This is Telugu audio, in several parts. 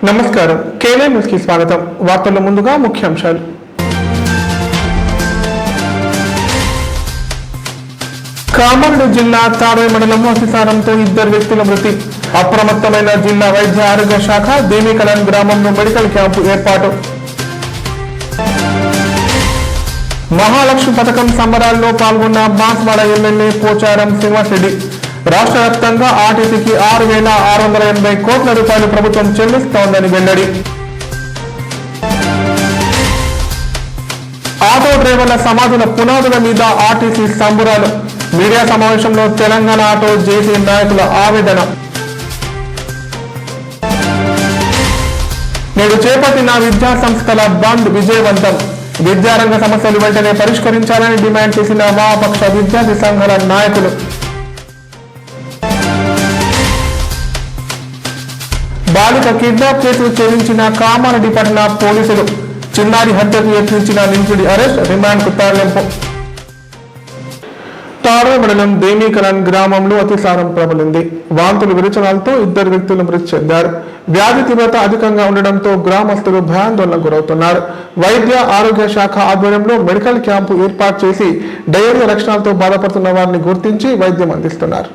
నమస్కారం. కేవై న్యూస్ కి స్వాగతం. వార్తల్లో ముందుగా ముఖ్యాంశాలు. కామారెడ్డి జిల్లా తాడోయి మండలంలో అతిసారంతో 2 వ్యక్తుల మృతి. అప్రమత్తమైన జిల్లా వైద్య ఆరోగ్య శాఖ. దేవీకలాన్ గ్రామంలో మెడికల్ క్యాంపు ఏర్పాటు. మహాలక్ష్మి పథకం సంబరాల్లో పాల్గొన్న బాన్స్వాడ ఎమ్మెల్యే పోచారం శ్రీనివాసరెడ్డి. రాష్ట్ర వ్యాప్తంగా ఆర్టీసీకి 6,680 కోట్ల రూపాయలు ప్రభుత్వం చెల్లిస్తోందని వెల్లడి. ఆటో డ్రైవర్ల సమాధుల పునాదుల మీద ఆర్టీసీ సంబరాలు. మీడియా సమావేశంలో తెలంగాణ ఆటో జేసీ నాయకుల ఆవేదన. నేడు చేపట్టిన విద్యా సంస్థల బంద్ విజయవంతం. విద్యారంగ సమస్యలు వెంటనే పరిష్కరించాలని డిమాండ్ చేసిన వామపక్ష విద్యార్థి సంఘాల నాయకులు. బాలిక కిడ్నాప్ కేసు ఛేదించిన కామారెడ్డి పట్టణ పోలీసులు. చిన్నారి హత్యకు యత్నించిన నిందితుడి అరెస్ట్, రిమాండ్ కు తరలింపు. తాడోయి మండలం దేవీకలాన్ గ్రామంలో అతిసారం ప్రబలింది. వాంతులు విరచనాలతో 2 వ్యక్తులు మృతి చెందారు. వ్యాధి తీవ్రత అధికంగా ఉండడంతో గ్రామస్తులు భయాందోళనకు గురవుతున్నారు. వైద్య ఆరోగ్య శాఖ ఆధ్వర్యంలో మెడికల్ క్యాంపు ఏర్పాటు చేసి డయేరియా లక్షణాలతో బాధపడుతున్న వారిని గుర్తించి వైద్యం అందిస్తున్నారు.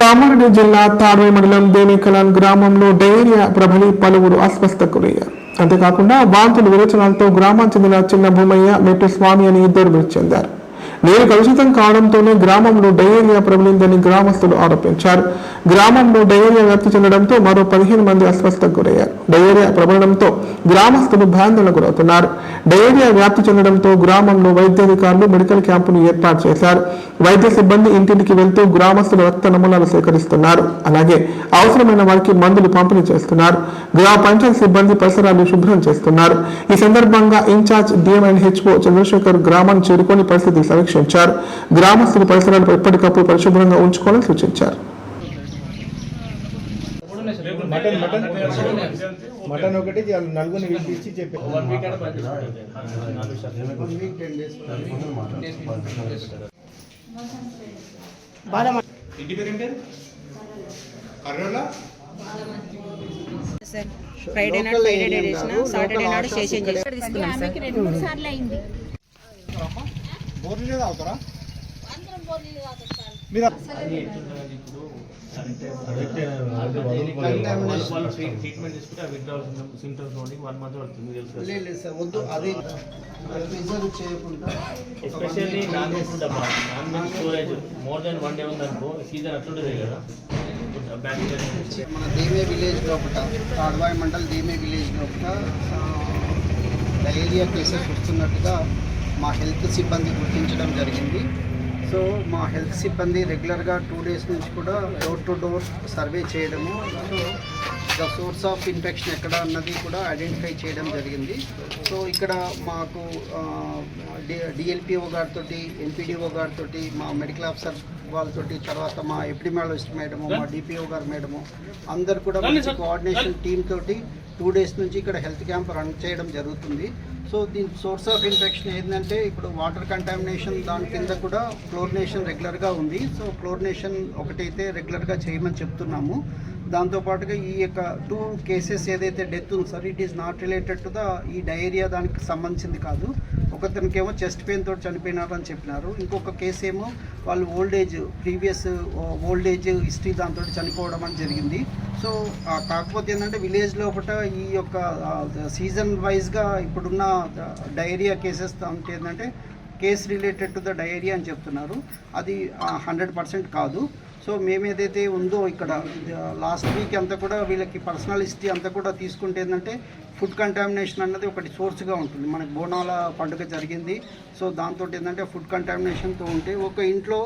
కామారెడ్డి జిల్లా తాడోయి మండలం దేవీకలాన్ గ్రామంలో డయేరియా ప్రబలి పలువురు అస్వస్థకు గురయ్యారు. అంతేకాకుండా వాంతులు విరచనాలతో గ్రామానికి చెందిన చిన్న భూమయ్య, మెట్టు స్వామి అని 2 మృతి చెందారు. నీరు కలుషితం కావడంతోనే గ్రామంలో డయేరియా ప్రబలిందని గ్రామస్తులు ఆరోపించారు. గ్రామంలో డయేరియా వ్యాప్తి చెందడంతో మరో 15 మంది అస్వస్థకు గురయ్యారు. డయేరియా ప్రబలడంతో గ్రామస్తులు భయాందోళనకు గురవుతున్నారు. డయేరియా వ్యాప్తి చెందడంతో గ్రామంలో వైద్యాధికారులు మెడికల్ క్యాంపును ఏర్పాటు చేశారు. వైద్య సిబ్బంది ఇంటింటికి వెళ్తూ గ్రామస్తుల రక్త నమూనాలు సేకరిస్తున్నారు. అలాగే అవసరమైన వారికి మందులు పంపిణీ చేస్తున్నారు. గ్రామ పంచాయతీ సిబ్బంది పరిసరాలు శుభ్రం చేస్తున్నారు. ఈ సందర్భంగా ఇన్ఛార్జ్ డిఎంఎన్హెచ్ఓ చంద్రశేఖర్ గ్రామాన్ని చేరుకొని పరిస్థితి సమీక్షించారు. గ్రామస్తులు పరిసరాలు ఎప్పటికప్పుడు పరిశుభ్రంగా ఉంచుకోవాలని సూచించారు. మటన్ ఒకటి నలుగురిని పిలిపించి చెప్పి ఫ్రైడే నాడు చేసిన సాటర్డే నాడు స్టేషన్ తీసుకున్నాం సార్. 2-3 సార్లు అయింది. బోర్లు లేదా అవుతారా ట్రీట్మెంట్ తీసుకుంటే విత్డ్రావల్ సింప్టమ్స్ నుండి 1 మంత్ పడుతుంది. ఎస్పెషల్లీ నాన్ వెజ్ డబ్బా, non veg storage more than 1 day ఉందనుకో సీజన్ అట్లుంటుంది కదా. మన దేమే విలేజ్ లోపల తాడ్వాయి మండల్ దేమే విలేజ్ లోపల డయేరియా కేసెస్ వస్తున్నట్టుగా మా హెల్త్ సిబ్బంది గుర్తించడం జరిగింది. సో మా హెల్త్ సిబ్బంది రెగ్యులర్గా 2 డేస్ నుంచి కూడా డోర్ టు డోర్ సర్వే చేయడము, so the source of infection ఎక్కడ అన్నది కూడా ఐడెంటిఫై చేయడం జరిగింది. సో ఇక్కడ మాకు డిఎల్పిఓ గారితో, ఎన్పిడిఓ గారితో, మా మెడికల్ ఆఫీసర్ వాళ్ళతోటి, తర్వాత మా ఎపిడెమియాలజిస్ట్ మేడము, మా డిపిఓ గారు మేడము అందరు కూడా మంచి కోఆర్డినేషన్ టీమ్ తోటి 2 డేస్ నుంచి ఇక్కడ హెల్త్ క్యాంప్ రన్ చేయడం జరుగుతుంది. సో దీని సోర్స్ ఆఫ్ ఇన్ఫెక్షన్ ఏంటంటే ఇప్పుడు వాటర్ కంటామినేషన్, దాని కింద కూడా క్లోరినేషన్ రెగ్యులర్గా ఉంది. సో క్లోరినేషన్ ఒకటైతే రెగ్యులర్గా చేయమని చెప్తున్నాము. దాంతోపాటుగా ఈ యొక్క 2 కేసెస్ ఏదైతే డెత్ ఉంది sir, it is not related to the ఈ డయేరియా, దానికి సంబంధించింది కాదు. ఒకతనికేమో చెస్ట్ పెయిన్ తోటి చనిపోయినారు అని చెప్పినారు. ఇంకొక కేసు ఏమో వాళ్ళు ప్రీవియస్ ఓల్డ్ ఏజ్ హిస్టరీ దాంతో చనిపోవడం అని జరిగింది. సో కాకపోతే ఏంటంటే విలేజ్ లోపల ఈ యొక్క సీజన్ వైజ్గా ఇప్పుడున్న డయేరియా కేసెస్ దాంట్లో ఏంటంటే case related to the diarrhoea అని చెప్తున్నారు. అది 100% కాదు. సో మేము ఏదైతే ఉందో ఇక్కడ లాస్ట్ వీక్ అంతా కూడా వీళ్ళకి పర్సనల్ హిస్టరీ అంతా కూడా తీసుకుంటే ఏంటంటే ఫుడ్ కంటామినేషన్ అన్నది ఒకటి సోర్స్గా ఉంటుంది. మనకి బోనాల పండుగ జరిగింది. సో దాంతో ఏంటంటే ఫుడ్ కంటామినేషన్తో ఉంటే ఒక ఇంట్లో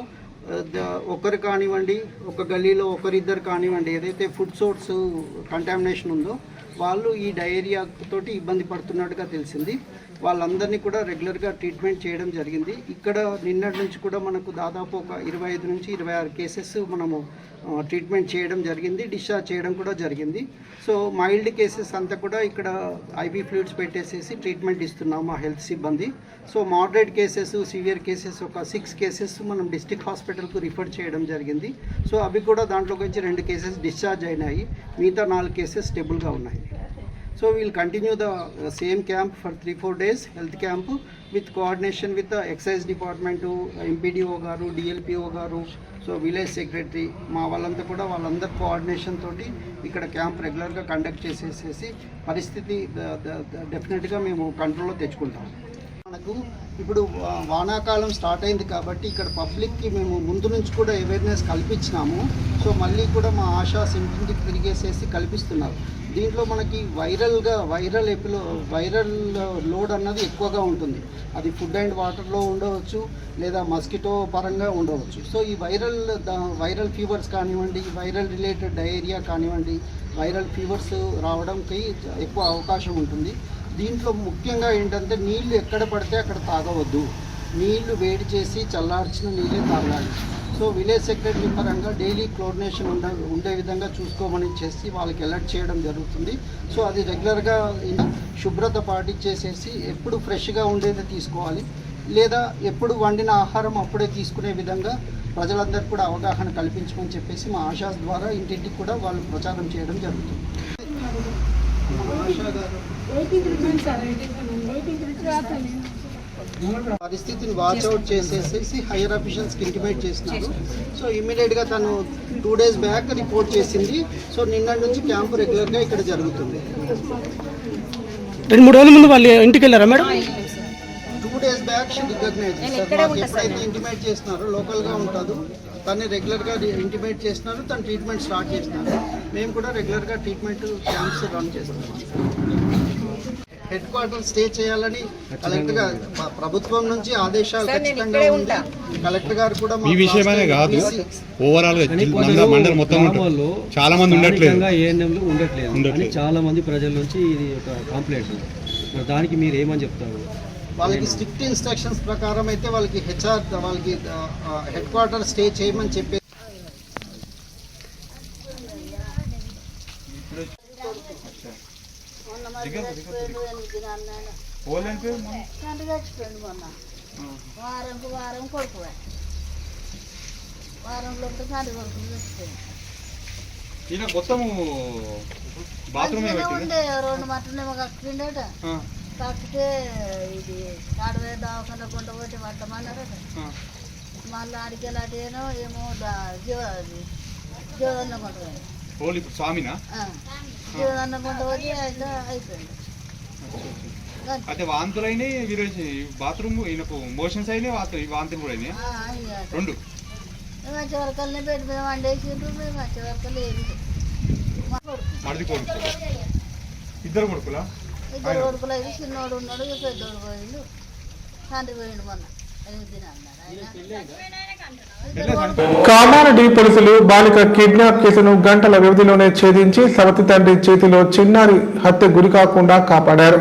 ఒకరు కానివ్వండి, ఒక గల్లీలో ఒకరిద్దరు కానివ్వండి, ఏదైతే ఫుడ్ సోర్స్ కంటామినేషన్ ఉందో వాళ్ళు ఈ డయేరియా తోటి ఇబ్బంది పడుతున్నట్టుగా తెలిసింది. వాళ్ళందరినీ కూడా రెగ్యులర్గా ట్రీట్మెంట్ చేయడం జరిగింది. ఇక్కడ నిన్నటి నుంచి కూడా మనకు దాదాపు ఒక 25 నుంచి 26 కేసెస్ మనము ట్రీట్మెంట్ చేయడం జరిగింది, డిశ్చార్జ్ చేయడం కూడా జరిగింది. సో మైల్డ్ కేసెస్ అంతా కూడా ఇక్కడ ఐవీ ఫ్లూయిడ్స్ పెట్టేసేసి ట్రీట్మెంట్ ఇస్తున్నాం మా హెల్త్ సిబ్బంది. So moderate cases, severe cases ఒక 6 కేసెస్ మనం డిస్ట్రిక్ట్ హాస్పిటల్కు రిఫర్ చేయడం జరిగింది. సో అవి కూడా దాంట్లోకి వచ్చి 2 కేసెస్ డిశ్చార్జ్ అయినాయి, మిగతా 4 కేసెస్ స్టేబుల్గా ఉన్నాయి. So we will continue the same camp for 3-4 days, health camp, with coordination with the excise department, MPDO garu, DLPO garu, so village secretary, మా వాళ్ళంతా కూడా వాళ్ళందరి కోఆర్డినేషన్ తోటి ఇక్కడ క్యాంప్ రెగ్యులర్గా కండక్ట్ చేసేసి పరిస్థితి డెఫినెట్గా మేము కంట్రోల్లో తెచ్చుకుంటాం. మనకు ఇప్పుడు వానాకాలం స్టార్ట్ అయింది కాబట్టి ఇక్కడ పబ్లిక్కి మేము ముందు నుంచి కూడా అవేర్నెస్ కల్పించినాము. సో మళ్ళీ కూడా మా ఆశా ఇంటింటికి తిరిగేసేసి కల్పిస్తున్నారు. దీంట్లో మనకి వైరల్ లోడ్ అన్నది ఎక్కువగా ఉంటుంది. అది ఫుడ్ అండ్ వాటర్లో ఉండవచ్చు లేదా మస్కిటో పరంగా ఉండవచ్చు. సో ఈ వైరల్ ఫీవర్స్ కానివ్వండి, వైరల్ రిలేటెడ్ డయేరియా కానివ్వండి, వైరల్ ఫీవర్స్ రావడానికి ఎక్కువ అవకాశం ఉంటుంది. దీంట్లో ముఖ్యంగా ఏంటంటే నీళ్లు ఎక్కడ పడితే అక్కడ తాగవద్దు. నీళ్లు వేడి చేసి చల్లార్చిన నీళ్ళే తాగాలి. సో విలేజ్ సెక్రటరీ పరంగా డైలీ క్లోరినేషన్ ఉండే విధంగా చూసుకోమని చేసి వాళ్ళకి అలర్ట్ చేయడం జరుగుతుంది. సో అది రెగ్యులర్గా శుభ్రత పాటించేసేసి ఎప్పుడు ఫ్రెష్గా ఉండేది తీసుకోవాలి, లేదా ఎప్పుడు వండిన ఆహారం అప్పుడే తీసుకునే విధంగా ప్రజలందరికీ కూడా అవగాహన కల్పించమని చెప్పేసి మా ఆశాస్ ద్వారా ఇంటింటికి కూడా వాళ్ళు ప్రచారం చేయడం జరుగుతుంది. ఆశా గారు పరిస్థితిని వాచ్అవుట్ చేసేసి హైయర్ అఫీషియల్స్కి ఇంటిమేట్ చేసినారు. సో ఇమ్మీడియట్గా తను 2 days బ్యాక్ రిపోర్ట్ చేసింది. సో నిన్న నుంచి క్యాంపు రెగ్యులర్గా ఇక్కడ జరుగుతుంది. 2-3 రోజుల ముందు వాళ్ళు ఇంటికి వెళ్ళారా మేడం? 2 days బ్యాక్ రికగ్నైజ్ ఎప్పుడైతే ఇంటిమేట్ చేసినారో లోకల్గా ఉంటుంది తను రెగ్యులర్గా ఇంటిమేట్ చేసినారు. తను ట్రీట్మెంట్ స్టార్ట్ చేసినారు. మేము కూడా రెగ్యులర్గా ట్రీట్మెంట్ క్యాంప్స్ రన్ చేస్తున్నాం. హెడ్ క్వార్టర్ స్టే చేయాలని కలెక్టర్ గారు ప్రభుత్వం నుంచి ఆదేశాలు ఖచ్చితంగా ఉంది. కలెక్టర్ గారు కూడా ఈ విషయమే కాదు, ఓవరాల్ మండలం మొత్తం చాలా మంది ఉండట్లేదు అని చాలా మంది ప్రజల నుంచి ఇది ఒక కంప్లైంట్. మరి దానికి మీరు ఏమని చెప్తారు? వాళ్ళకి స్ట్రిక్ట్ ఇన్స్ట్రక్షన్స్ ప్రకారం అయితే వాళ్ళకి వాళ్ళకి హెడ్ క్వార్టర్ స్టే చేయమని చెప్పి వారం కొడుకు వారంలో మొత్తము బాత్రూమ్ ఉండే 2 మటనేమో కక్కిండట. కక్కితే ఇది ఆడవే దావకుండా కొండ పోతే పట్టమన్నారట. మళ్ళీ అడిగేలాటేనో ఏమో జీవదన్న కొండ పోయి స్వామినా జీవదన్న కొండ పోయి అయిపోయింది. అయితే వాంతులైనా బాత్రూమ్ ఈయనకు మోషన్స్ అయినాయి, వాంతులు కూడా అయినాయి. 2 మంచి వరకల్ని పెట్టి మేము వండేసిండ్రు. మేము మంచి వరకు లేదు. మరిది కొడుకు 2 కొడుకులా? 2 కొడుకులు అయితే చిన్నోడు ఉన్నాడు, పెద్దోడు పోయిండు, తండ్రి పోయిండు మొన్న 8 దినాలు. కామారెడ్డి పోలీసులు బాలిక కిడ్నాప్ కేసును గంటల వ్యవధిలోనే ఛేదించి సవతి తండ్రి చేతిలో చిన్నారి హత్య గురి కాకుండా కాపాడారు.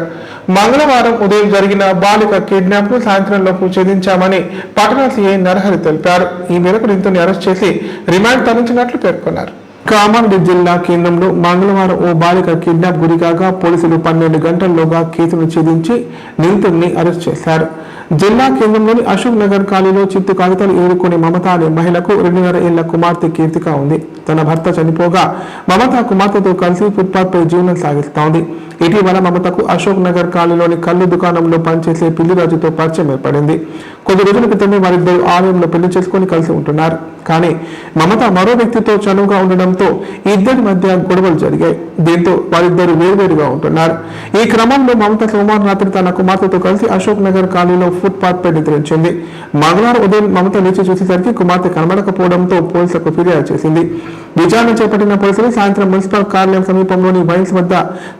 మంగళవారం ఉదయం జరిగిన బాలిక కిడ్నాప్ ను సాయంత్రంలోపు ఛేదించామని పట్టణ సీఐ నరహరి తెలిపారు. ఈ మేరకు నిందితుడిని అరెస్ట్ చేసి రిమాండ్ తరలించినట్లు పేర్కొన్నారు. కామారెడ్డి జిల్లా కేంద్రంలో మంగళవారం ఓ బాలిక కిడ్నాప్ గురికాగా పోలీసులు 12 గంటల్లోగా కేసును ఛేదించి నిందితుడిని అరెస్ట్ చేశారు. జిల్లా కేంద్రంలోని అశోక్ నగర్ కాలనీలో చిత్తు కాగితాలు ఏరుకునే మమత అనే మహిళకు 2.5 ఏళ్ల కుమార్తె కీర్తిక ఉంది. తన భర్త చనిపోగా మమత కుమార్తెతో కలిసి ఫుట్పాత్ పై జీవనం సాగిస్తోంది. ఇటీవల మమతకు అశోక్ నగర్ కాలనీలోని కళ్ళు దుకాణంలో పనిచేసే పిల్లిరాజుతో పరిచయం ఏర్పడింది. కొద్ది రోజుల క్రితమే వారిద్దరు ఆలయంలో పెళ్లి చేసుకుని కలిసి ఉంటున్నారు. కానీ మమత మరో వ్యక్తితో చనువుగా ఉండడంతో ఇద్దరి మధ్య గొడవలు జరిగాయి. దీంతో వారిద్దరు వేర్వేరుగా ఉంటున్నారు. ఈ క్రమంలో మమత సోమవారం రాత్రి తన కుమార్తెతో కలిసి అశోక్ నగర్ కాలనీలో ఫుట్పాత్ పై నిద్రించింది. మంగళవారం ఉదయం మమత లేచి చూసేసరికి కుమార్తె కనబడకపోవడంతో పోలీసులకు ఫిర్యాదు చేసింది. విచారణ చేపట్టిన పోలీసులు సాయంత్రం మున్సిపల్ కార్యాలయం సమీపంలోని వైన్స్ వద్ద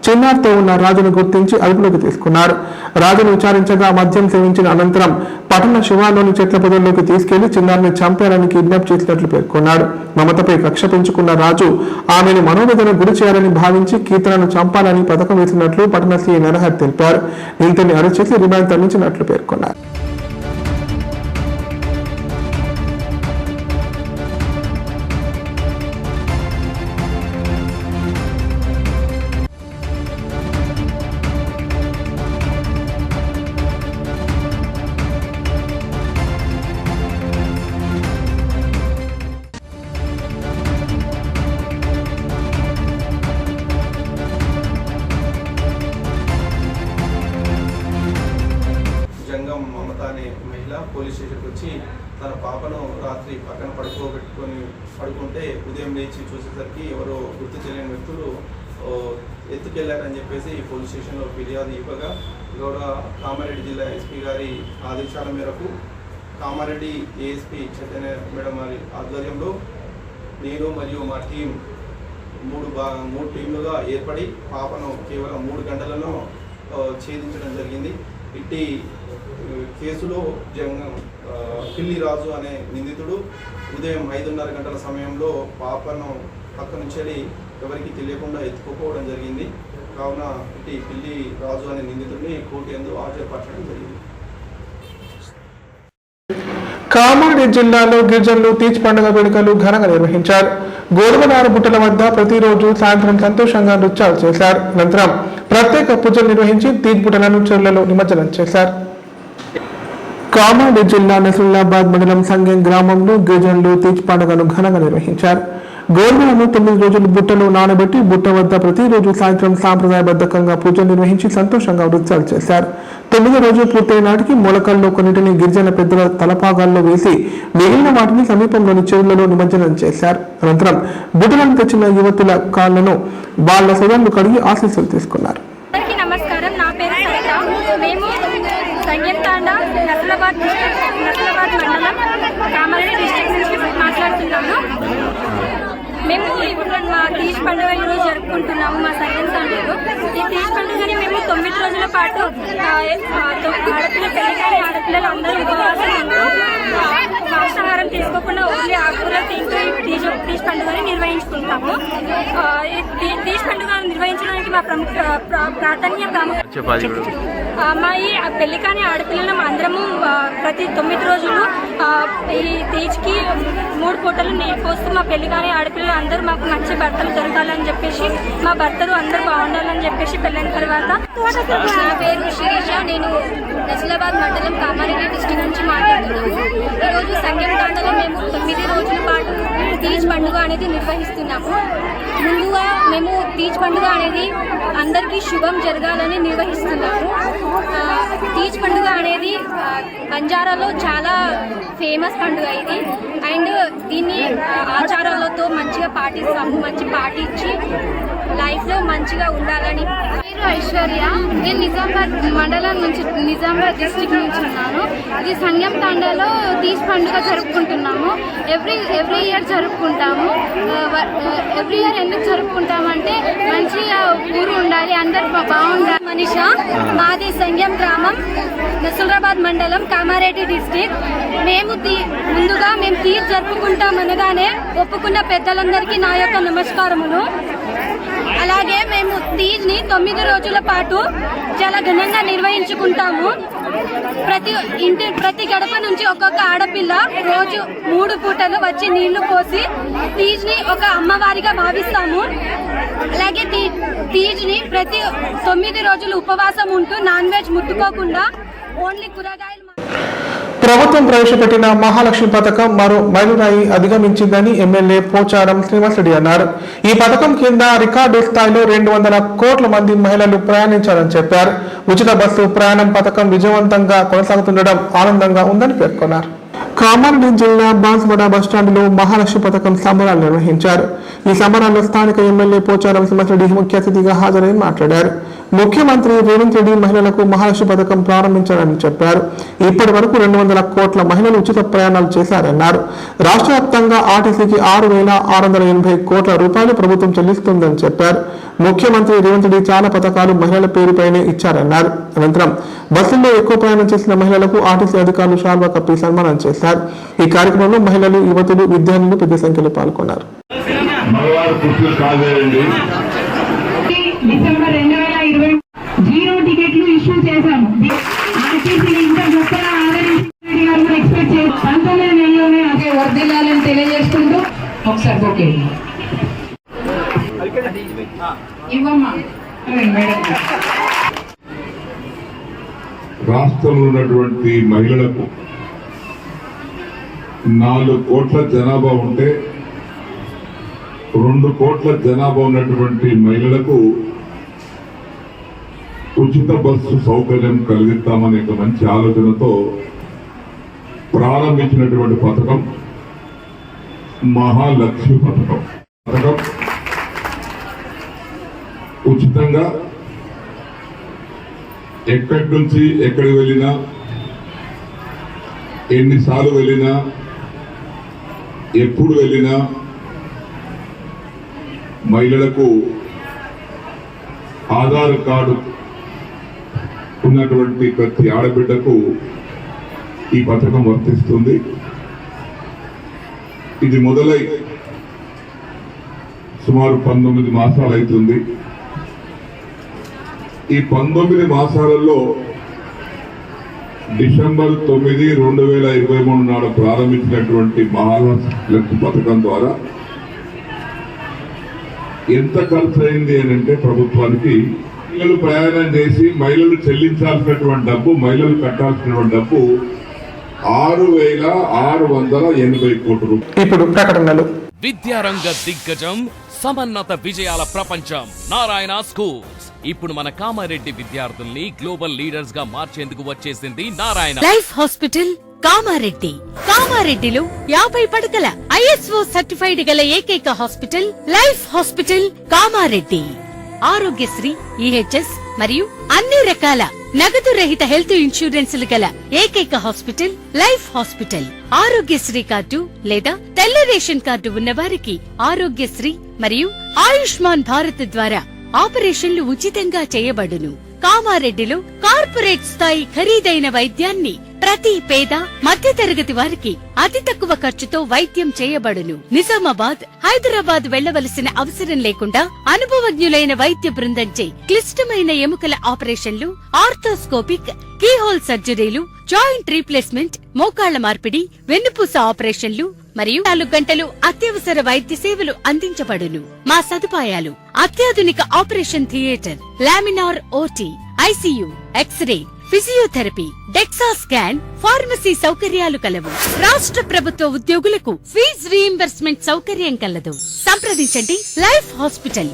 చిన్నారితో ఉన్న రాజును గుర్తించి అదుపులోకి తీసుకున్నారు. రాజును విచారించగా మద్యం సేవించిన అనంతరం పట్టణ శివార్లోని చెట్ల పొదల్లోకి తీసుకెళ్లి చిన్నారిని చంపారని కిడ్నాప్ చేసినట్లు పేర్కొన్నాడు. మమతపై కక్ష పెంచుకున్న రాజు ఆమెను మనోవేదన గురి చేయాలని భావించి కీర్తనను చంపాలని పథకం వేసినట్లు పట్టణ సీఐ నరహరి తెలిపారు. నిందితుడిని అరెస్ట్ చేసి రిమాండ్ తరలించినట్లు పేర్కొన్నారు. పాపను రాత్రి పక్కన పడుకుంటే ఉదయం లేచి చూసేసరికి ఎవరో గుర్తు తెలియని వ్యక్తులు ఎత్తుకెళ్లారని చెప్పేసి పోలీస్ స్టేషన్లో ఫిర్యాదు ఇవ్వగా గౌరవ కామారెడ్డి జిల్లా ఎస్పీ గారి ఆదేశాల మేరకు కామారెడ్డి ఏఎస్పీ చైతన్య మేడం గారి ఆధ్వర్యంలో నేను మరియు మా టీం మూడు టీంలుగా ఏర్పడి పాపను కేవలం 3 గంటలను ఛేదించడం జరిగింది. ఇట్టి కేసులో పిల్లి రాజు అనే నిందితుడు ఉదయం 5:30 గంటల సమయంలో పాపను పక్క నుంచి ఎవరికి తెలియకుండా ఎత్తుకుపోవడం జరిగింది. కావున ఇట్టి పిల్లి రాజు అనే నిందితుడిని కోర్టు యందు హాజరుపరచడం జరిగింది. కామారెడ్డి జిల్లాలో గిరిజనులు తీజ్ పండుగ వేడుకలు ఘనంగా నిర్వహించారు. గోధుమనార బుట్టల వద్ద ప్రతిరోజు సాయంత్రం సంతోషంగా నృత్యాలు చేశారు. అనంతరం ప్రత్యేక పూజలు నిర్వహించి తీజ్ బుట్టలను చెరువులలో నిమజ్జనం చేశారు. కామారెడ్డి జిల్లా నసరుల్లాబాద్ మండలం సంగెం గ్రామంలో గిరిజనులు తీజ్ పండుగను ఘనంగా నిర్వహించారు. గోధుమలను 9 రోజులు బుట్టలో నానబెట్టి బుట్ట వద్ద ప్రతిరోజు సాయంత్రం సాంప్రదాయబద్ధంగా పూజలు నిర్వహించి సంతోషంగా నృత్యాలు చేశారు. 9వ రోజు పూర్తయిన నాటికి మొలకల్లో కొన్నిటిని గిరిజన పెద్దల తలపాగాల్లో వేసి మిగిలిన వాటిని సమీపంలోని చెరువులలో నిమజ్జనం చేశారు. అనంతరం బుట్టలను తెచ్చిన యువతుల కాళ్లను వాళ్ళ సోదరులు కడిగి ఆశీస్సులు తీసుకున్నారు. నమస్కారం, నా పేరు సరిత. మేము సంగెం తాండా నసరుల్లాబాద్ మండలం కామారెడ్డి డిస్ట్రిక్ట్ నుంచి మాట్లాడుతున్నాము. మేము ఇప్పుడు మా తీజ్ పండుగ ఈరోజు జరుపుకుంటున్నాము మా సంగెం తాండాలో. ఈ తీజ్ పండుగని మేము 9 రోజుల పాటు ఆడపిల్లలు అందరూ ఉపవాసం ఉంటూ మాంసాహారం తీసుకోకుండా ఓన్లీ ఆకుకూరలు తింటూ తీజ్ పండుగని నిర్వహించుకుంటాము. తీజ్ పండుగ నిర్వహించడానికి మా మా ఈ పెళ్లి కాని ఆడపిల్లలు అందరము ప్రతి 9 రోజులు ఈ తీజ్కి 3 పూటలు నీళ్ళు పోస్తూ మా పెళ్లి కాని ఆడపిల్లలు అందరూ మాకు మంచి భర్తలు దొరకాలని చెప్పేసి మా భర్తలు అందరూ బాగుండాలని చెప్పేసి పెళ్ళైన తర్వాత. నా పేరు శిరీష, నేను నసరుల్లాబాద్ మండలం కామారెడ్డి డిస్ట్రిక్ట్ నుంచి మాట్లాడుతున్నాము. ఈరోజు సంగెం తాండాలో మేము 9 రోజుల పాటు తీజ్ పండుగ అనేది నిర్వహిస్తున్నాము. ముందుగా మేము తీజ్ పండుగ అనేది అందరికీ శుభం జరగాలని నిర్వహిస్తున్నాము. తీజ్ పండుగ అనేది బంజారాలో చాలా ఫేమస్ పండుగ ఇది. అండ్ దీన్ని ఆచారాలతో మంచిగా పాటిస్తాము. మంచి పాటించి లైఫ్లో మంచిగా ఉండాలని. పేరు ఐశ్వర్య, నేను నిజామాబాద్ మండలం నుంచి నిజామాబాద్ డిస్ట్రిక్ట్ నుంచి ఉన్నాను. ఇది సంగెం తాండాలో తీజ్ పండుగ జరుపుకుంటున్నాము. ఎవ్రీ ఇయర్ జరుపుకుంటాము. ఎవ్రీ ఇయర్ ఎందుకు జరుపుకుంటామంటే మంచిగా ఊరు ఉండాలి, అందరు బాగుండాలి. మనిష, మాది సంగెం గ్రామం, నసరుల్లాబాద్ మండలం, కామారెడ్డి డిస్ట్రిక్ట్. ముందుగా మేము తీజ్ జరుపుకుంటాం అనగానే ఒప్పుకున్న పెద్దలందరికీ నా యొక్క నమస్కారములు. అలాగే మేము తీజ్ని 9 రోజుల పాటు చాలా ఘనంగా నిర్వహించుకుంటాము. ప్రతి గడప నుంచి ఒక్కొక్క ఆడపిల్ల రోజు 3 పూటలు వచ్చి నీళ్లు పోసి తీజ్ని ఒక అమ్మవారిగా భావిస్తాము. అలాగే తీజ్ని ప్రతి 9 రోజులు ఉపవాసం ఉంటూ నాన్ వెజ్ ముట్టుకోకుండా ఓన్లీ కూరగాయలు. ప్రభుత్వం ప్రవేశపెట్టిన మహాలక్ష్మి పథకం మరో మైలురాయి అధిగమించిందని ఎమ్మెల్యే పోచారం శ్రీనివాసరెడ్డి అన్నారు. ఈ పథకం కింద రికార్డు స్థాయిలో 200 కోట్ల మంది మహిళలు ప్రయాణించారని చెప్పారు. ఉచిత బస్సు ప్రయాణం పథకం విజయవంతంగా కొనసాగుతుండడం ఆనందంగా ఉందని పేర్కొన్నారు. కామారెడ్డి జిల్లా బాన్స్వాడ బస్టాండ్లో మహాలక్ష్మి పథకం సంబరాలు నిర్వహించారు. ఈ సంబరాల్లో స్థానిక ఎమ్మెల్యే పోచారం శ్రీనివాసరెడ్డి ముఖ్య అతిథిగా హాజరై మాట్లాడారు. ముఖ్యమంత్రి రేవంత్ రెడ్డి మహిళలకు మహాలక్ష్మి పథకం ప్రారంభించారని చెప్పారు. ఇప్పటి వరకు 200 కోట్ల మహిళలు ఉచిత ప్రయాణాలు చేశారన్నారు. రాష్ట్ర వ్యాప్తంగా ఆర్టీసీకి 6,680 కోట్ల రూపాయలు ప్రభుత్వం చెల్లిస్తుందని చెప్పారు. ముఖ్యమంత్రి రేవంత్ రెడ్డి చాలా పథకాలు మహిళల పేరుపైనే ఇచ్చారన్నారు. అనంతరం బస్సుల్లో ఎక్కువ ప్రయాణం చేసిన మహిళలకు ఆర్టీసీ అధికారులు శాల్వా కప్పి సన్మానం చేశారు. ఈ కార్యక్రమంలో మహిళలు, యువతులు, విద్యార్థులు పెద్ద సంఖ్యలో పాల్గొన్నారు. డిసెంబర్ 2020 జీరో టికెట్లు ఇష్యూ చేశాము. ఆర్టీసీని ఇంత గొప్పగా ఆదరించి ఎక్స్పెక్ట్ చేసి 19 నెలలోనే అదే వర్ధిల్లాలని తెలియజేసుకుంటూ ఒకసారి ఓకే ఇవ్వమ్మా. రాష్ట్రంలో ఉన్నటువంటి మహిళలకు 4 కోట్ల జనాభా ఉంటే 2 కోట్ల జనాభా ఉన్నటువంటి మహిళలకు ఉచిత బస్సు సౌకర్యం కలిగిస్తామనే ఒక మంచి ఆలోచనతో ప్రారంభించినటువంటి పథకం మహాలక్ష్మి పథకం. ఉచితంగా ఎక్కడి నుంచి ఎక్కడికి వెళ్ళినా, ఎన్నిసార్లు వెళ్ళినా, ఎప్పుడు వెళ్ళినా మహిళలకు ఆధార్ కార్డు ఉన్నటువంటి ప్రతి ఆడబిడ్డకు ఈ పథకం వర్తిస్తుంది. ఇది మొదలై సుమారు 19 మాసాలు అవుతుంది. ఈ 19 మాసాలలో డిసెంబర్ 9, 2023 నాడు ప్రారంభించినటువంటి మహాలక్ష్మి పథకం ద్వారా ఎంత ఖర్చు అయింది అని అంటే ప్రభుత్వానికి మహిళలు ప్రయాణం చేసి మహిళలు చెల్లించాల్సినటువంటి డబ్బు, మహిళలు కట్టాల్సినటువంటి డబ్బు 6,680 కోట్ల రూపాయలు. ఇప్పుడు ప్రకటనలు. విద్యారంగ దిగ్గజం, సమన్నత విజయాల ప్రపంచం నారాయణ స్కూల్స్. ఇప్పుడు మన కామారెడ్డి విద్యార్థుల్ని గ్లోబల్ లీడర్స్ గా మార్చేందుకు వచ్చేసింది నారాయణ లైఫ్ హాస్పిటల్ కామారెడ్డి. కామారెడ్డిలో 50 పడకల ISO సర్టిఫైడ్ గల ఏకైక hospital life hospital Kamareddy. Aarogyasri, EHS మరియు అన్ని రకాల నగదు రహిత హెల్త్ ఇన్సూరెన్సులు గల ఏకైక hospital life hospital. Aarogyasri card లేదా తెల్ల రేషన్ కార్డు ఉన్నవారికి ఆరోగ్యశ్రీ మరియు ఆయుష్మాన్ భారత్ ద్వారా ఆపరేషన్లు ఉచితంగా చేయబడును. కామారెడ్డిలో కార్పొరేట్ స్థాయి ఖరీదైన వైద్యాన్ని ప్రతి పేద మధ్యతరగతి వారికి అతి తక్కువ ఖర్చుతో వైద్యం చేయబడును. నిజామాబాద్, హైదరాబాద్ వెళ్లవలసిన అవసరం లేకుండా అనుభవజ్ఞులైన వైద్య బృందంచే క్లిష్టమైన ఎముకల ఆపరేషన్లు, ఆర్థోస్కోపిక్, కీహోల్ సర్జరీలు, జాయింట్ రీప్లేస్మెంట్, మోకాళ్ల మార్పిడి, వెన్నుపూస ఆపరేషన్లు మరియు 4 గంటలు అత్యవసర వైద్య సేవలు అందించబడును. మా సదుపాయాలు: అత్యాధునిక operation theatre, laminar OT, ICU, x-ray, physiotherapy, dexa scan, pharmacy సౌకర్యాలు కలవు. రాష్ట్ర ప్రభుత్వ ఉద్యోగులకు ఫీజు రీయింబర్స్మెంట్ సౌకర్యం కలదు. సంప్రదించండి లైఫ్ హాస్పిటల్.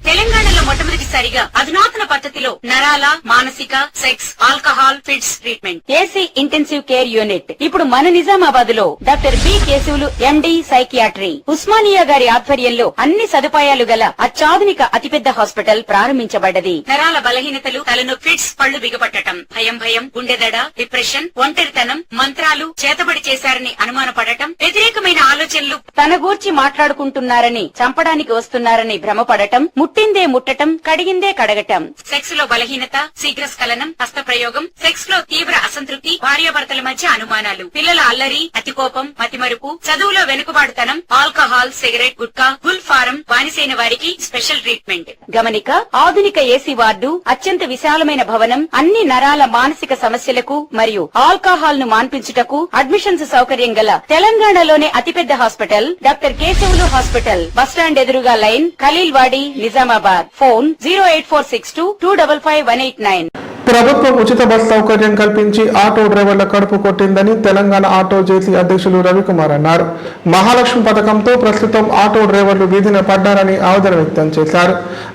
తెలంగాణలో మొట్టమొదటిసారిగా అధునాతన పద్ధతిలో నరాల, మానసిక, sex, alcohol, fits treatment, AC intensive care unit ఇప్పుడు మన నిజామాబాద్ లో doctor B Keshavulu MD psychiatry, Osmania గారి ఆధ్వర్యంలో అన్ని సదుపాయాలు గల అత్యాధునిక అతిపెద్ద హాస్పిటల్ ప్రారంభించబడ్డది. నరాల బలహీనతలు, తలనొప్పి, ఫిట్స్, పళ్లు బిగపట్టడం, భయం, గుండెదడ, డిప్రెషన్, ఒంటరితనం, మంత్రాలు చేతబడి చేశారని అనుమానపడటం, వ్యతిరేకమైన ఆలోచనలు, తన గూర్చి మాట్లాడుకుంటున్నారని, చంపడానికి వస్తున్నారని భ్రమపడటం, ముట్టిందే ముట్టటం, కడిగిందే కడగటం, సెక్స్ లో బలహీనత, శీఘ్రస్ఖలనం, హస్తప్రయోగం, సెక్స్ లో తీవ్ర అసంతృప్తి, భార్యాభర్తల మధ్య అనుమానాలు, పిల్లల అల్లరి, అతికోపం, మతిమరుపు, చదువులో వెనుకబాటుతనం, alcohol, cigarette, gutka, Gul form బానిసైన వారికి స్పెషల్ ట్రీట్మెంట్. గమనిక: ఆధునిక ఏసీ వార్డు, అత్యంత విశాలమైన భవనం, అన్ని నరాల మానసిక సమస్యలకు మరియు ఆల్కహాల్ ను మాన్పించుటకు అడ్మిషన్స్ సౌకర్యం గల తెలంగాణలోనే అతిపెద్ద hospital doctor Keshavulu hospital. Bus stand ఎదురుగా లైన్, ఖలీల్వాడి, నిజామాబాద్. ఫోన్ 08462255189. ప్రభుత్వం ఉచిత బస్ సౌకర్యం కల్పించి ఆటో డ్రైవర్ల కడుపు కొట్టిందని తెలంగాణ ఆటో జేసీ అధ్యక్షులు రవికుమార్ అన్నారు. మహాలక్ష్మి పథకంతో ప్రస్తుతం ఆటో డ్రైవర్లు వీధిన పడ్డారని ఆవేదన వ్యక్తం చేశారు.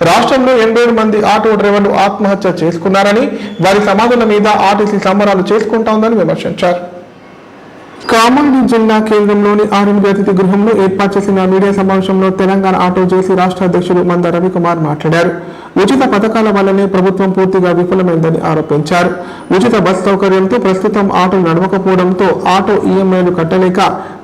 రాష్ట్రంలో 87 మంది ఆటో డ్రైవర్లు ఆత్మహత్య చేసుకున్నారని, వారి సమాధుల మీద ఆర్టీసీ సంబరాలు చేసుకుంటోందని విమర్శించారు. కామారెడ్డి జిల్లా కేంద్రంలోని ఆర్ఎన్బి అతిథి గృహంలో ఏర్పాటు చేసిన మీడియా సమావేశంలో తెలంగాణ ఆటో జేసీ రాష్ట్ర అధ్యక్షులు మంద రవికుమార్ మాట్లాడారు. ఉచిత పథకాల వల్లనే ప్రభుత్వం పూర్తిగా విఫలమైందని ఆరోపించారు. ఉచిత బస్ సౌకర్యంతో ప్రస్తుతం ఆటోలు నడవకపోవడంతో ఆటో ఈఎంఐలు కట్టలేక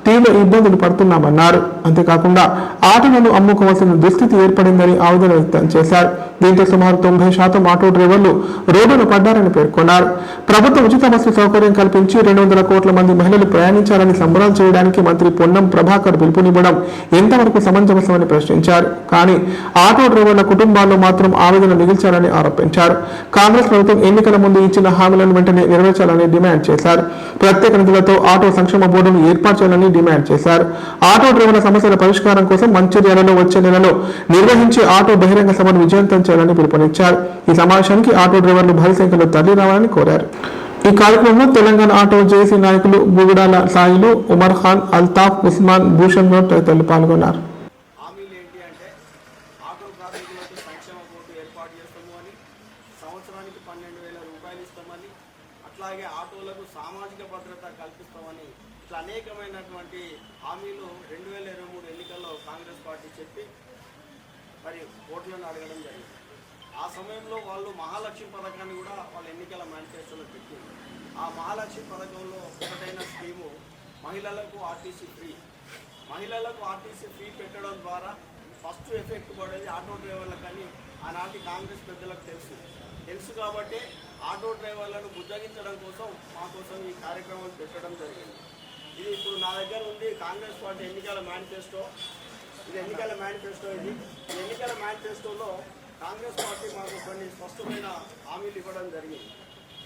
తీవ్ర ఇబ్బందులు పడుతున్నామన్నారు. అంతేకాకుండా ఆటోలను అమ్ముకోవాల్సిన దుస్థితి ఏర్పడిందని ఆవేదన వ్యక్తం చేశారు. దీంతో సుమారు 90% ఆటో డ్రైవర్లు రోడ్డును పడ్డారని పేర్కొన్నారు. ప్రభుత్వం ఉచిత బస్సు సౌకర్యం కల్పించి 200 కోట్ల మంది మహిళలు ప్రయాణించాలని సంబరాలు చేయడానికి మంత్రి పొన్నం ప్రభాకర్ పిలుపునివ్వడం ఎంతవరకు సమంజసమని ప్రశ్నించారు. కానీ ఆటో డ్రైవర్ల కుటుంబాల్లో మాత్రం ఆవేదన మిగిల్చారని ఆరోపించారు. కాంగ్రెస్ ప్రభుత్వం ఎన్నికల ముందు ఇచ్చిన హామీలను వెంటనే నెరవేర్చాలని డిమాండ్ చేశారు. ప్రత్యేక నిధులతో ఆటో సంక్షేమ బోర్డును ఏర్పాటు చేయాలని డిమాండ్ చేశారు. ఆటో డ్రైవర్ల సమస్యల పరిష్కారం కోసం మంచిర్యాలలో వచ్చే నెలలో నిర్వహించే ఆటో బహిరంగ సభను విజయవంతం చేయాలని పిలుపునిచ్చారు. ఈ సమావేశానికి ఆటో డ్రైవర్లు భారీ సంఖ్యలో తరలి రావాలని కోరారు. ఈ కార్యక్రమంలో తెలంగాణ ఆటో జేసీ నాయకులు బుగుడాల సాయిలు, ఉమర్ ఖాన్, అల్తాఫ్, ఉస్మాన్, భూషణ్ గౌడ్ తదితరులు పాల్గొన్నారు. సంవత్సరానికి 12,000 రూపాయలు ఇస్తామని అట్లాగే ఆటోలకు సామాజిక భద్రత కల్పిస్తామని ఇట్లా అనేకమైనటువంటి హామీలు 2023 ఎన్నికల్లో కాంగ్రెస్ పార్టీ చెప్పి మరి ఓట్లను అడగడం జరిగింది. ఆ సమయంలో వాళ్ళు మహాలక్ష్మి పథకాన్ని కూడా వాళ్ళ ఎన్నికల మేనిఫెస్టోలో పెట్టింది. ఆ మహాలక్ష్మి పథకంలో ఒకటైన స్కీము మహిళలకు ఆర్టీసీ ఫ్రీ. మహిళలకు ఆర్టీసీ ఫ్రీ పెట్టడం ద్వారా ఫస్ట్ ఎఫెక్ట్ పడేది ఆటో డ్రైవర్లకని ఆనాటి కాంగ్రెస్ పెద్దలకు తెలుసు కాబట్టి ఆటో డ్రైవర్లను బుజ్జగించడం కోసం మా కోసం ఈ కార్యక్రమం పెట్టడం జరిగింది. ఇది ఇప్పుడు నా దగ్గర ఉంది కాంగ్రెస్ పార్టీ ఎన్నికల మేనిఫెస్టో. ఇది ఎన్నికల మేనిఫెస్టోలో కాంగ్రెస్ పార్టీ మాకు కొన్ని స్పష్టమైన హామీలు ఇవ్వడం జరిగింది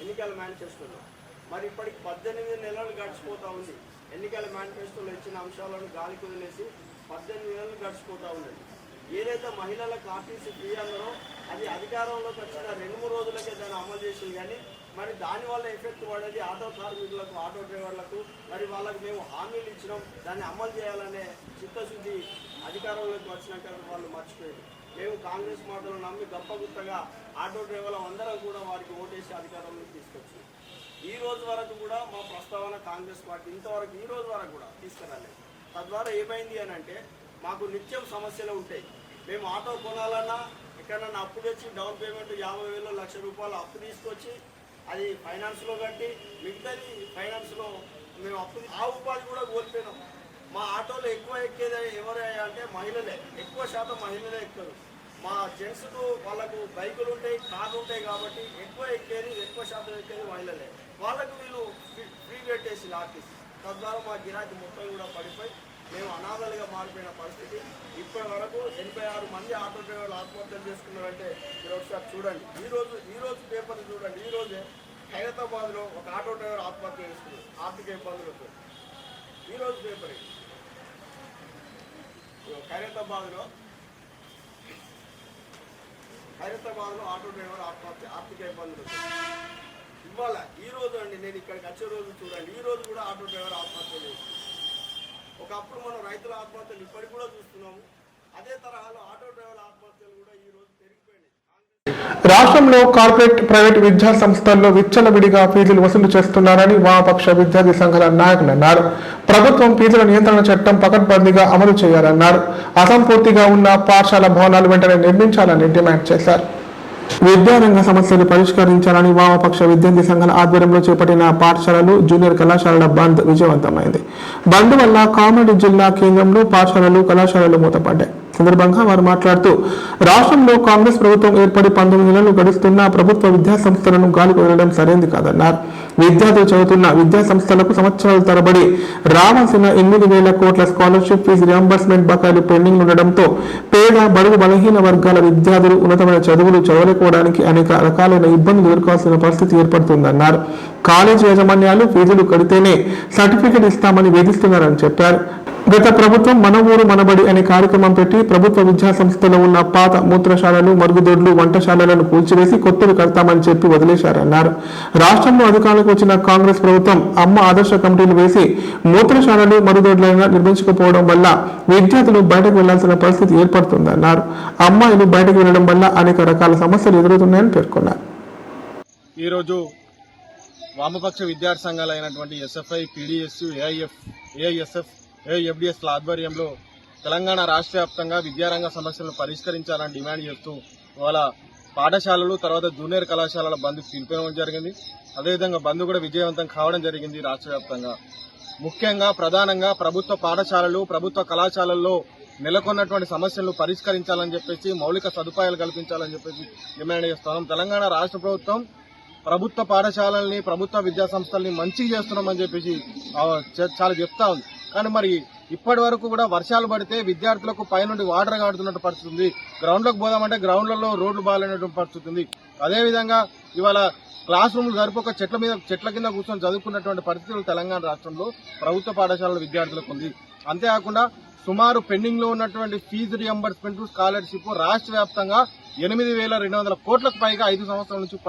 ఎన్నికల మేనిఫెస్టోలో. మరి ఇప్పటికి 18 నెలలు గడిచిపోతూ ఉంది. ఎన్నికల మేనిఫెస్టోలో ఇచ్చిన అంశాలను గాలికి వదిలేసి 18 నెలలు గడిచిపోతూ ఉన్నది. ఏదైతే మహిళలకు ఆర్టీసీ ఫ్రీ అన్నారో అది అధికారంలోకి వచ్చిన 2-3 రోజులకే దాన్ని అమలు చేసింది. కానీ మరి దానివల్ల ఎఫెక్ట్ పడేది ఆటో కార్మికులకు, ఆటో డ్రైవర్లకు. మరి వాళ్ళకు మేము హామీలు ఇచ్చినాం, దాన్ని అమలు చేయాలనే చిత్తశుద్ధి అధికారంలోకి వచ్చినాక వాళ్ళు మర్చిపోయారు. మేము కాంగ్రెస్ మాటలు నమ్మి గప్పగుత్తగా ఆటో డ్రైవర్లు అందరం కూడా వారికి ఓటేసి అధికారంలోకి తీసుకొచ్చాం. ఈ రోజు వరకు కూడా మా ప్రస్తావన కాంగ్రెస్ పార్టీ ఇంతవరకు ఈ రోజు వరకు కూడా తీసుకురాలేదు. తద్వారా ఏమైంది అని అంటే మాకు నిత్యం సమస్యలు ఉంటాయి. మేము ఆటో కొనాలన్నా ఎక్కడన్నా అప్పు తెచ్చి డౌన్ పేమెంట్ 50,000 1,00,000 రూపాయలు అప్పు తీసుకొచ్చి అది ఫైనాన్స్లో కట్టి మిగతాది ఫైనాన్స్లో మేము అప్పు ఆ ఉపాధి కూడా కోల్పోయినాం. మా ఆటోలో ఎక్కువ ఎక్కేది ఎవరయ్యా అంటే మహిళలే, ఎక్కువ శాతం మహిళలే ఎక్కుతారు. మా జెంట్స్కు వాళ్ళకు బైకులు ఉంటాయి, కార్లు ఉంటాయి కాబట్టి ఎక్కువ శాతం ఎక్కేది మహిళలే. వాళ్ళకు వీళ్ళు ఫ్రీ పెట్టేసి ఆర్టీసీ. తద్వారా మా గిరాకీ మొత్తం కూడా పడిపోయి మేము అనాథలుగా మారిపోయిన పరిస్థితి. ఇప్పటి వరకు 86 మంది ఆటో డ్రైవర్లు ఆత్మహత్యలు చేసుకున్నారంటే మీరు ఒకసారి చూడండి. ఈ రోజు పేపర్ చూడండి. ఈ రోజే హైదరాబాద్లో ఒక ఆటో డ్రైవర్ ఆత్మహత్య చేసుకున్నారు ఆర్థిక ఇబ్బందులతో. ఈరోజు పేపర్ ఖైరతాబాద్లో ఆటో డ్రైవర్ ఆత్మహత్య ఆర్థిక ఇబ్బందులు. ఇవాళ ఈ రోజు అండి నేను ఇక్కడికి వచ్చే రోజు చూడండి, ఈ రోజు కూడా ఆటో డ్రైవర్ ఆత్మహత్య చేశారు. ఒకప్పుడు మనం రైతుల ఆత్మహత్యలు ఇప్పటికి కూడా చూస్తున్నాము. అదే తరహాలో ఆటో డ్రైవర్ల ఆత్మహత్యలు కూడా ఈ రోజు పెరిగిపోయినాయి. రాష్ట్రంలో కార్పొరేట్, ప్రైవేట్ విద్యా సంస్థల్లో విచ్చలవిడిగా ఫీజులు వసూలు చేస్తున్నారని వామపక్ష విద్యార్థి సంఘాల నాయకులు అన్నారు. ప్రభుత్వం ఫీజుల నియంత్రణ చట్టం పకడ్బందీగా అమలు చేయాలన్నారు. అసంపూర్తిగా ఉన్న పాఠశాల భవనాలు వెంటనే నిర్మించాలని డిమాండ్ చేశారు. విద్యారంగ సమస్యలు పరిష్కరించాలని వామపక్ష విద్యార్థి సంఘాల ఆధ్వర్యంలో చేపట్టిన పాఠశాలలు, జూనియర్ కళాశాలల బంద్ విజయవంతమైంది. బంద్ వల్ల కామారెడ్డి జిల్లా కేంద్రంలో పాఠశాలలు, కళాశాలలు మూతపడ్డాయి. సందర్భంగా వారు మాట్లాడుతూ రాష్ట్రంలో కాంగ్రెస్ ప్రభుత్వం ఏర్పడి 19 నెలలు గడుస్తున్న ప్రభుత్వ విద్యా సంస్థలను గాలికి వదలడం సరైంది కాదన్నారు. విద్యార్థులు చదువుతున్న విద్యా సంస్థలకు సంవత్సరాల తరబడి రావాల్సిన 8,000 కోట్ల స్కాలర్షిప్ ఫీజు రియంబర్స్మెంట్ బకాయిలు పెండింగ్ ఉండడంతో పేద, బడుగు, బలహీన వర్గాల విద్యార్థులు ఉన్నతమైన చదువులు చదవలేకపోవడానికి అనేక రకాలైన ఇబ్బందులు ఎదుర్కోవాల్సిన పరిస్థితి ఏర్పడుతుందన్నారు. కాలేజీ యాజమాన్యాలు ఫీజులు కడితేనే సర్టిఫికెట్ ఇస్తామని వేధిస్తున్నారని చెప్పారు. గత ప్రభుత్వం మన ఊరు మనబడి అనే కార్యక్రమం పెట్టి ప్రభుత్వ విద్యా సంస్థలో ఉన్న పాత మూత్రశాలలు, మరుగుదొడ్లు, వంటశాలలను కూల్చివేసి కొత్తవి కడతామని చెప్పి వదిలేశారన్నారు. రాష్ట్రంలో అధికారంలోకి వచ్చిన కాంగ్రెస్ ప్రభుత్వం అమ్మ ఆదర్శ కమిటీలు వేసి మూత్రశాలలు, మరుగుదొడ్లను నిర్మించకపోవడం వల్ల విద్యార్థులు బయటకు వెళ్లాల్సిన పరిస్థితి ఏర్పడుతుందన్నారు. అమ్మాయిలు బయటకు వెళ్లడం వల్ల అనేక రకాల సమస్యలు ఎదురవుతున్నాయని పేర్కొన్నారు. ఈరోజు వామపక్ష విద్యార్థి సంఘాలు అయినటువంటి ఎస్ఎఫ్ఐ, పీడీఎస్, ఏఐఎస్ఎఫ్, ఏఎఫ్డిఎస్ల ఆధ్వర్యంలో తెలంగాణ రాష్ట్ర వ్యాప్తంగా విద్యారంగ సమస్యలను పరిష్కరించాలని డిమాండ్ చేస్తూ ఇవాళ పాఠశాలలు, తర్వాత జూనియర్ కళాశాలల బంద్ పిలిపించడం జరిగింది. అదేవిధంగా బంద్ కూడా విజయవంతం కావడం జరిగింది. రాష్ట్ర వ్యాప్తంగా ముఖ్యంగా ప్రధానంగా ప్రభుత్వ పాఠశాలలు, ప్రభుత్వ కళాశాలల్లో నెలకొన్నటువంటి సమస్యలను పరిష్కరించాలని చెప్పేసి, మౌలిక సదుపాయాలు కల్పించాలని చెప్పేసి డిమాండ్ చేస్తున్నాం. తెలంగాణ రాష్ట్ర ప్రభుత్వం ప్రభుత్వ పాఠశాలల్ని, ప్రభుత్వ విద్యా సంస్థల్ని మంచిగా చేస్తున్నామని చెప్పేసి చాలా చెప్తా ఉంది. కానీ మరి ఇప్పటి వరకు కూడా వర్షాలు పడితే విద్యార్థులకు పైనుండి వాటర్ కాడుతున్నట్టు పరిస్థితి ఉంది. గ్రౌండ్లోకి పోదామంటే గ్రౌండ్లలో రోడ్లు బాగాలేనటువంటి పరిస్థితి ఉంది. అదేవిధంగా ఇవాళ క్లాస్ రూమ్లు సరిపోక చెట్ల కింద కూర్చొని చదువుకున్నటువంటి పరిస్థితులు తెలంగాణ రాష్ట్రంలో ప్రభుత్వ పాఠశాలల విద్యార్థులకు ఉంది. అంతేకాకుండా సుమారు పెండింగ్ లో ఉన్నటువంటి ఫీజు రియంబర్స్మెంట్, స్కాలర్షిప్ రాష్ట్ర వ్యాప్తంగా 8,200 కోట్లకు పైగా 5 సంవత్సరాల నుంచి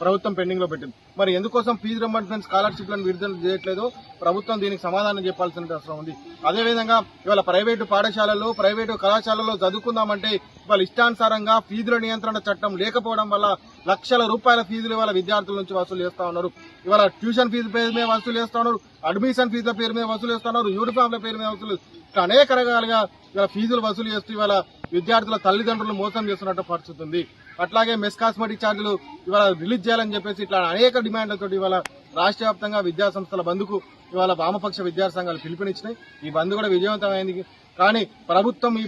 ప్రభుత్వం పెండింగ్ లో పెట్టింది. మరి ఎందుకోసం ఫీజు రియంబర్స్మెంట్, స్కాలర్షిప్లను విడుదల చేయట్లేదు? ప్రభుత్వం దీనికి సమాధానం చెప్పాల్సిన అవసరం ఉంది. అదేవిధంగా ఇవాళ ప్రైవేటు పాఠశాలలు, ప్రైవేటు కళాశాలలో చదువుకుందామంటే వాళ్ళ ఇష్టానుసారంగా ఫీజుల నియంత్రణ చట్టం లేకపోవడం వల్ల లక్షల రూపాయల ఫీజులు ఇవాళ విద్యార్థుల నుంచి వసూలు చేస్తా ఉన్నారు. ఇవాళ ట్యూషన్ ఫీజు పేరు మీద వసూలు చేస్తా ఉన్నారు, అడ్మిషన్ ఫీజుల పేరు మీద వసూలు చేస్తా ఉన్నారు, యూనిఫామ్ల పేరు మీద వసూలు, ఇట్లా అనేక రకాలుగా ఇవాళ ఫీజులు వసూలు చేస్తూ ఇవాళ విద్యార్థుల తల్లిదండ్రులు మోసం చేస్తున్నట్టు పరిస్థితి ఉంది. అట్లాగే మెస్ కాస్మెటిక్ ఛార్జీలు ఇవాళ రిలీజ్ చేయాలని చెప్పేసి ఇట్లా అనేక డిమాండ్లతో ఇవాళ రాష్ట్ర వ్యాప్తంగా విద్యా సంస్థల బంద్కు ఇవాళ వామపక్ష విద్యార్థి సంఘాలు పిలుపునిచ్చినాయి. ఈ బంద్ కూడా విజయవంతమైంది. కానీ ప్రభుత్వం ఈ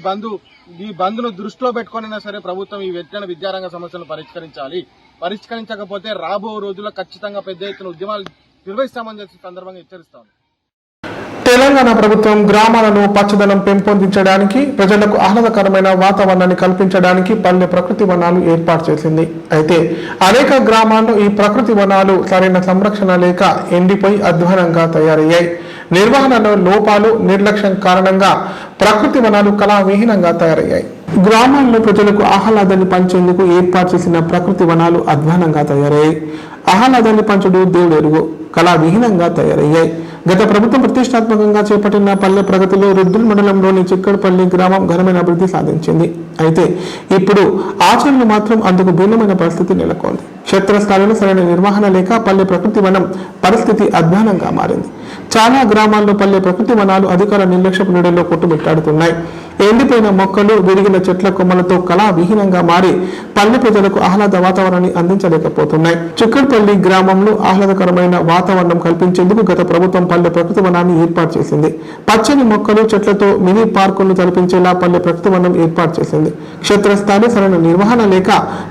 బంద్ను దృష్టిలో పెట్టుకునైనా సరే ప్రభుత్వం ఈ వెంటనే విద్యారంగ సమస్యలను పరిష్కరించాలి. పరిష్కరించకపోతే రాబో రోజుల్లో ఖచ్చితంగా పెద్ద ఎత్తున ఉద్యమాలు నిర్వహిస్తామని చెప్పి సందర్భంగా హెచ్చరిస్తాం. తెలంగాణ ప్రభుత్వం గ్రామాలను పచ్చదనం పెంపొందించడానికి, ప్రజలకు ఆహ్లాదకరమైన వాతావరణాన్ని కల్పించడానికి పల్లె ప్రకృతి వనాలు ఏర్పాటు చేసింది. అయితే అనేక గ్రామాల్లో ఈ ప్రకృతి వనాలు సరైన సంరక్షణ లేక ఎండిపోయి అధ్వానంగా తయారయ్యాయి. నిర్వహణలో లోపాలు, నిర్లక్ష్యం కారణంగా ప్రకృతి వనాలు కళావిహీనంగా తయారయ్యాయి. గ్రామాల్లో ప్రజలకు ఆహ్లాదాన్ని పంచేందుకు ఏర్పాటు చేసిన ప్రకృతి వనాలు అధ్వానంగా తయారయ్యాయి. ఆహ్లాదాన్ని పంచుడు దేవుడు ఎరుగు కళావిహీనంగా తయారయ్యాయి. గత ప్రభుత్వం ప్రతిష్టాత్మకంగా చేపట్టిన పల్లె ప్రగతిలో రుద్దుల్ మండలంలోని చిక్కడపల్లి గ్రామం ఘనమైన అభివృద్ధి సాధించింది. అయితే ఇప్పుడు ఆచరణలు మాత్రం అందుకు భిన్నమైన పరిస్థితి నెలకొంది. క్షేత్రస్థాయిలో సరైన నిర్వహణ లేక పల్లె ప్రకృతి వనం పరిస్థితి అధ్వానంగా మారింది. చాలా గ్రామాల్లో పల్లె ప్రకృతి వనాలు అధికార నిర్లక్ష్యపు నీడలో కొట్టుమిట్టాడుతున్నాయి. ఎండిపోయిన మొక్కలు, విరిగిన చెట్ల కొమ్మలతో కళావిహీనంగా మారి పల్లె ప్రజలకు ఆహ్లాద వాతావరణాన్ని అందించలేకపోతున్నాయి. చిక్కడపల్లి గ్రామంలో ఆహ్లాదకరమైన వాతావరణం కల్పించేందుకు గత ప్రభుత్వం పల్లె ప్రకృతి వనాన్ని ఏర్పాటు చేసింది. పచ్చని మొక్కలు, చెట్లతో మినీ పార్కులను తలపించేలా పల్లె ప్రకృతి వనం ఏర్పాటు చేసింది. క్షేత్రస్థాయిలో సరైన నిర్వహణ లేక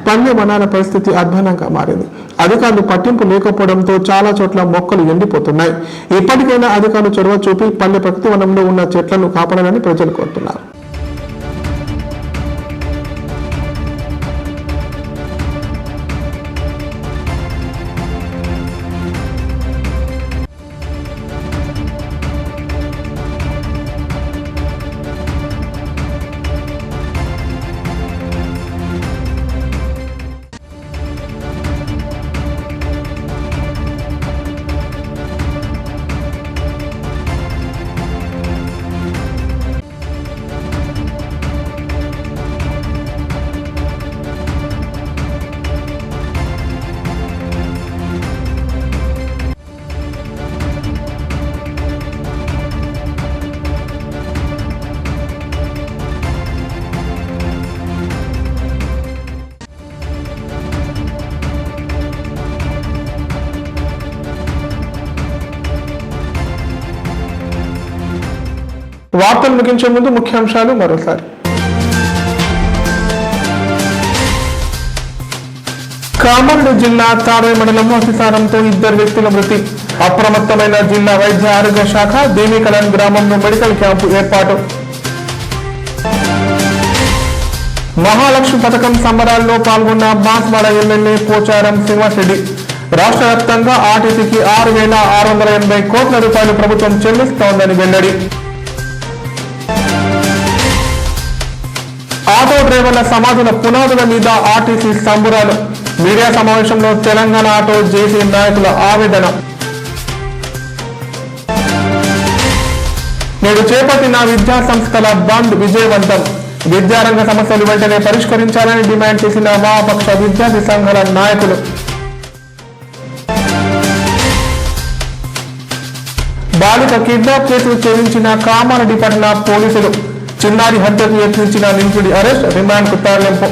పల్లె వనాల పరిస్థితి అధ్వానంగా మారింది. అధికారులు పట్టింపు లేకపోవడంతో చాలా చోట్ల మొక్కలు ఎండిపోతున్నాయి. ఇప్పటికైనా అధికారులు చొరవ చూపి పల్లె ప్రకృతి వనంలో ఉన్న చెట్లను కాపాడాలని ప్రజలు కోరుతున్నారు. వార్తలు ముగించే ముందు ముఖ్యాంశాలు మరోసారి. కామారెడ్డి జిల్లా తాడే మండలంలో అతిసారంతో 2 వ్యక్తుల మృతి. అప్రమత్తమైన జిల్లా వైద్య ఆరోగ్య శాఖ. దేవికలన్ గ్రామంలో మెడికల్ క్యాంపు ఏర్పాటు. మహాలక్ష్మి పథకం సంబరాల్లో పాల్గొన్న బాన్స్వాడ ఎమ్మెల్యే పోచారం శ్రీనివాసరెడ్డి. రాష్ట్ర వ్యాప్తంగా ఆర్టీసీకి 6,680 కోట్ల రూపాయలు ప్రభుత్వం చెల్లిస్తోందని వెల్లడి. ఆటో డ్రైవర్ల సమాధుల పునాదుల మీద ఆర్టీసీ సంబురాలు. మీడియా సమావేశంలో తెలంగాణ ఆటో జేసీ నాయకుల ఆవేదన. నేడు చేపట్టిన విద్యా సంస్థల బంద్ విజయవంతం. విద్యారంగ సమస్యలు వెంటనే పరిష్కరించాలని డిమాండ్ చేసిన వామపక్ష విద్యార్థి సంఘాల నాయకులు. బాలిక కిడ్నాప్ కేసులు ఛేదించిన కామారెడ్డి పట్టణ పోలీసులు. చిన్నారి హత్యకు యత్నించిన నిందితుడి అరెస్ట్, రిమాండ్కు తరలింపు.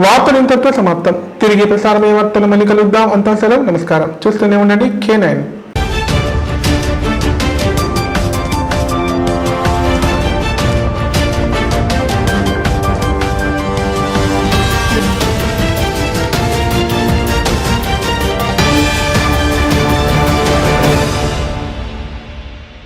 వార్తలు ఇంతటితో సమాప్తం. తిరిగి ప్రసారమయ్యే వార్తలు మళ్ళీ కలుద్దాం. అంతా సెలవు. నమస్కారం. చూస్తూనే ఉండండి K9.